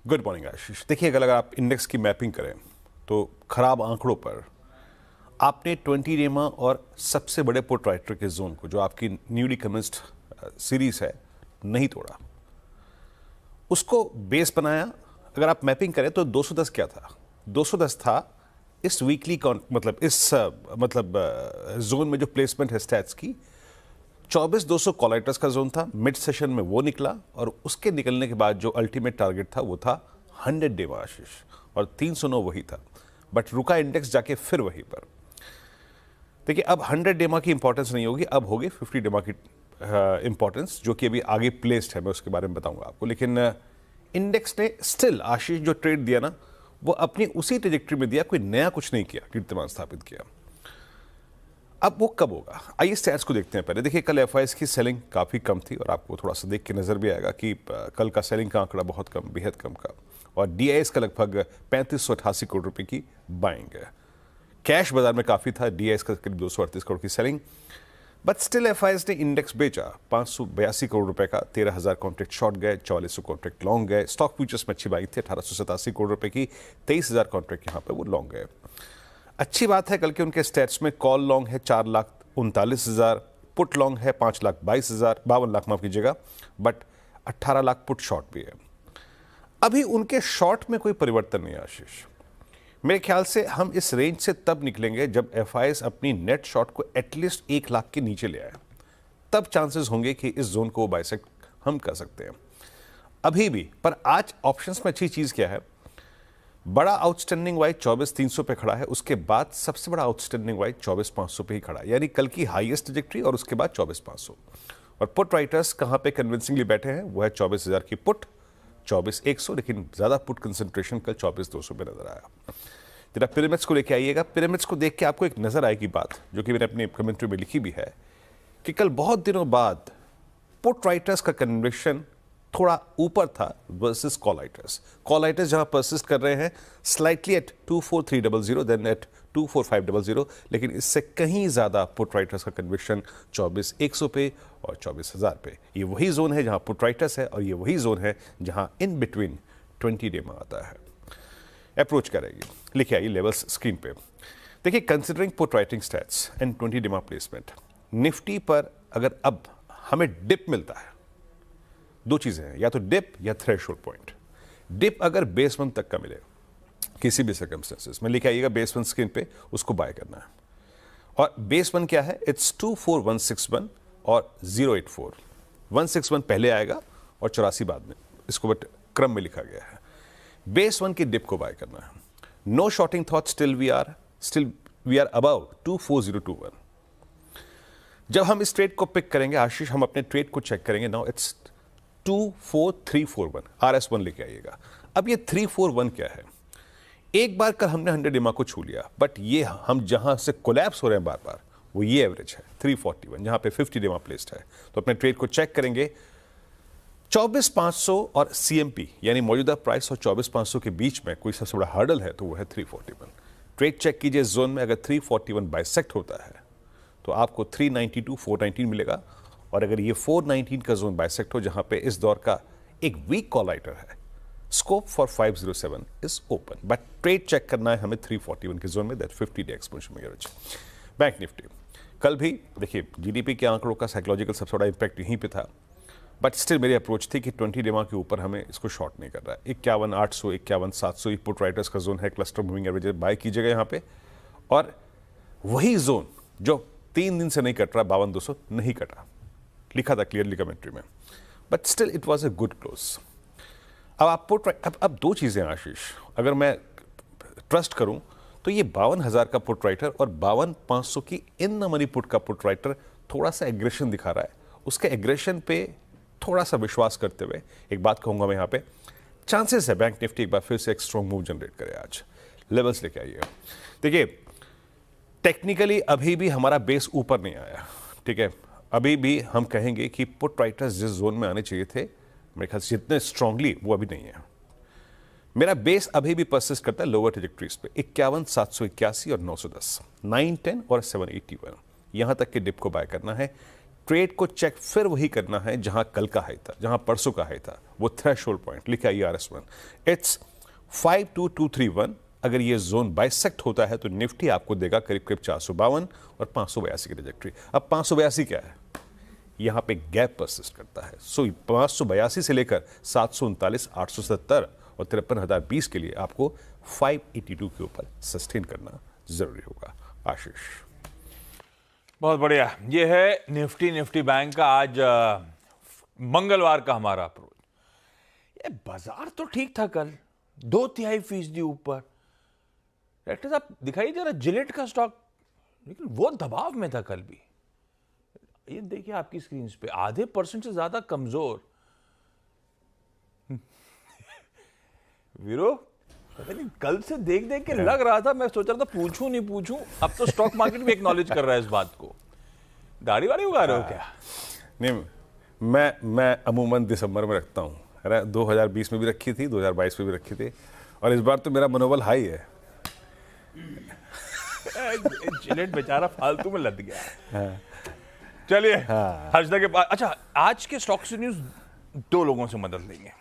Good morning आशीष। देखिए, अगर आप इंडेक्स की मैपिंग करें तो खराब आंकड़ों पर आपने 20 रेमा और सबसे बड़े पुट राइटर के जोन को, जो आपकी न्यूली कमेंस्ड सीरीज है, नहीं तोड़ा, उसको बेस बनाया। अगर आप मैपिंग करें तो 210 क्या था? 210 था इस वीकली मतलब इस जोन में जो प्लेसमेंट है स्टैट्स की। 24,200 कॉलाइटर्स का जोन था, मिड सेशन में वो निकला और उसके निकलने के बाद जो अल्टीमेट टारगेट था वो था 100 डेमा आशीष, और 309 वही था, बट रुका इंडेक्स जाके फिर वहीं पर। देखिए, अब 100 डेमा की इंपॉर्टेंस नहीं होगी, अब होगी 50 डेमा की इंपॉर्टेंस, जो कि अभी आगे प्लेस्ड है, मैं उसके बारे में बताऊंगा आपको। लेकिन इंडेक्स ने स्टिल आशीष जो ट्रेड दिया ना, वो अपनी उसी ट्रेजेक्ट्री में दिया, कोई नया कुछ नहीं किया, कीर्तिमान स्थापित किया। अब वो कब होगा, आइए स्टैट्स को देखते हैं पहले। देखिए, कल एफआईएस की सेलिंग काफ़ी कम थी और आपको थोड़ा सा देख के नज़र भी आएगा कि कल का सेलिंग का आंकड़ा बहुत कम, बेहद कम का, और डीआईएस का लगभग 3588 करोड़ रुपए की बाइंग है। कैश बाजार में काफ़ी था, डीआईएस का करीब 238 करोड़ की सेलिंग, बट स्टिल एफआईएस ने इंडेक्स बेचा 582 करोड़ रुपए का। 13,000 कॉन्ट्रैक्ट शॉर्ट गए, 4400 कॉन्ट्रैक्ट लॉन्ग गए। स्टॉक फ्यूचर्स में अच्छी बाइंग थी, 1887 करोड़ रुपए की, 23,000 कॉन्ट्रैक्ट यहाँ पे वो लॉन्ग गए। अच्छी बात है, कल के उनके स्टैट्स में कॉल लॉन्ग है 4,39,000, पुट लॉन्ग है 5,22,000, 52 लाख माफ कीजिएगा, बट 18 लाख पुट शॉर्ट भी है। अभी उनके शॉर्ट में कोई परिवर्तन नहीं है आशीष। मेरे ख्याल से हम इस रेंज से तब निकलेंगे जब एफआईएस अपनी नेट शॉर्ट को एटलीस्ट 1 लाख के नीचे ले आए, तब चांसेस होंगे कि इस जोन को बाइसेक्ट हम कर सकते हैं। अभी भी पर आज ऑप्शंस में अच्छी चीज क्या है, बड़ा आउटस्टैंडिंग वाइज 24,300 पे खड़ा है, उसके बाद सबसे बड़ा आउटस्टैंडिंग वाइज 24,500 पे ही खड़ा है, यानी कल की हाईएस्ट ट्रैजेक्टरी और उसके बाद 24,500। और पुट राइटर्स कहां पे कन्विंसिंगली बैठे हैं, वो है 24,000 की पुट, 24,100, लेकिन ज्यादा पुट कंसंट्रेशन कल 24,200 पे नजर आया। जरा पिरामिड्स को लेके आइएगा। पिरामिड्स को देख के आपको एक नजर आएगी बात, जो कि मैंने अपनी कमेंट्री में लिखी भी है, कि कल बहुत दिनों बाद पुट राइटर्स का कन्विक्शन थोड़ा ऊपर था versus call writers. Call writers जहां परसिस्ट कर रहे हैं स्लाइटली एट 24,300, देन एट 24,500, लेकिन इससे कहीं ज्यादा पुट राइटर्स का कन्विक्शन 24,100 पे और 24,000 पे। ये वही जोन है जहां पुट राइटर्स है, और ये वही जोन है जहां इन बिटवीन 20 डेमा आता है, अप्रोच करेगी। लिखिए आइए लेवल्स स्क्रीन पे। देखिए, considering put writing stats and 20 डेमा प्लेसमेंट, निफ्टी पर अगर अब हमें डिप मिलता है, दो चीजें हैं, या तो डिप या थ्रेशोल्ड पॉइंट। डिप अगर बेस 1 तक का मिले किसी भी सर्कमस्टेंसेस में, लिखे आइएगा बेस 1 स्क्रीन पे, उसको बाय करना है। और बेस 1 क्या है? इट्स 24,161 और 084। 161 पहले आएगा और 84 बाद में, इसको बट क्रम में लिखा गया है। बेस 1 की डिप को बाय करना है। No shorting thought, still we are above 24,021। जब हम इस ट्रेड को पिक करेंगे आशीष, हम अपने ट्रेड को चेक करेंगे। नाउ इट्स 24,341, RS1 लेके आइएगा। अब ये 341 क्या है? एक बार कल हमने 100 डेमा को छू लिया, बट ये हम जहां से कोलैप्स हो रहे हैं बार बार, वो ये एवरेज है 341, जहां पे 50 डेमा प्लेस्ड है। तो अपने ट्रेड को चेक करेंगे। 24,500 और CMP यानी मौजूदा प्राइस और 24,500 के बीच में कोई सबसे बड़ा हर्डल है तो वो है 341। ट्रेड चेक कीजिए इस जोन में, अगर 341 बाइसेक्ट होता है तो आपको 392, 419 मिलेगा। और अगर ये 419 का जोन बाइसेक्ट हो, जहां पे इस दौर का एक वीक कॉल राइटर है, scope for 507 is open, but trade check करना है हमें 341 के जोन में, that 50 day exponential average. Bank Nifty कल भी देखिए, जीडीपी के आंकड़ों का साइकोलॉजिकल सबसे बड़ा इंपैक्ट यहीं पे था, बट स्टिल मेरी अप्रोच थी कि 20 डेमा के ऊपर हमें इसको शॉर्ट नहीं कर रहा है। 51,800, 51,700 पुट राइटर्स का जोन है, क्लस्टर मूविंग एवरेज बाय कीजिएगा यहाँ पे। और वही जोन जो 3 दिन से नहीं कट रहा, 52,200 नहीं कटा, लिखा था क्लियरली कमेंट्री में, but still it was a good close. अब आप अब दो चीजें आशीष, अगर मैं ट्रस्ट करूं तो ये 52,000 का पुट राइटर और 52,500 की इन द मनी पुट का पुट राइटर थोड़ा सा एग्रेशन दिखा रहा है। उसके एग्रेशन पे थोड़ा सा विश्वास करते हुए एक बात कहूंगा मैं यहाँ पे, चांसेस है बैंक निफ्टी एक बार फिर से एक स्ट्रॉन्ग मूव जनरेट करे आज। लेवल्स लेके आइए। देखिए, टेक्निकली अभी भी हमारा बेस ऊपर नहीं आया, ठीक है। अभी भी हम कहेंगे कि पुट राइटर्स जिस जोन में आने चाहिए थे, मेरे ख्याल से जितने स्ट्रांगली, वो अभी नहीं है। मेरा बेस अभी भी परसिस्ट करता है लोअर ट्रैजेक्टरीज पे, 51,781 और 910, 910 और 781, यहां तक के डिप को बाय करना है। ट्रेड को चेक फिर वही करना है जहां कल का हाई था, जहां परसों का हाई था, वो थ्रेशोल्ड पॉइंट लिखा ERS1, इट्स 52231। अगर ये जोन बाइसेक्ट होता है तो निफ्टी आपको देगा करीब करीब 452 और 582 की ट्रैजेक्टरी। अब 582 क्या है, यहां पे गैप परसिस्ट करता है। सो 582 से लेकर 739, 870 और 53,020 के लिए आपको 582 के ऊपर सस्टेन करना जरूरी होगा। आशीष, बहुत बढ़िया। ये है निफ्टी बैंक का आज मंगलवार का हमारा अप्रोच। ये बाजार तो ठीक था कल, 2/3% ऊपर। डायरेक्टर साहब दिखाइए जरा जिलेट का स्टॉक, लेकिन वो दबाव में था कल भी। ये देखिए आपकी स्क्रीन पे आधे % से ज्यादा कमजोर। वीरो पता नहीं कल से देख देख के लग रहा था, मैं सोच रहा था पूछूं नहीं पूछूं। अब तो स्टॉक मार्केट भी एक्नॉलेज कर रहा है इस बात को। दाढ़ी वाड़ी उगा रहे हो क्या? नहीं, मैं अमूमन दिसंबर में रखता हूँ। 2020 में भी रखी थी, 2022 में भी रखी थी, और इस बार तो मेरा मनोबल हाई है। जिलेट बेचारा फालतू में लद गया। चलिए हर्षदा के पास। अच्छा, आज के स्टॉक्स न्यूज 2 लोगों से मदद लेंगे।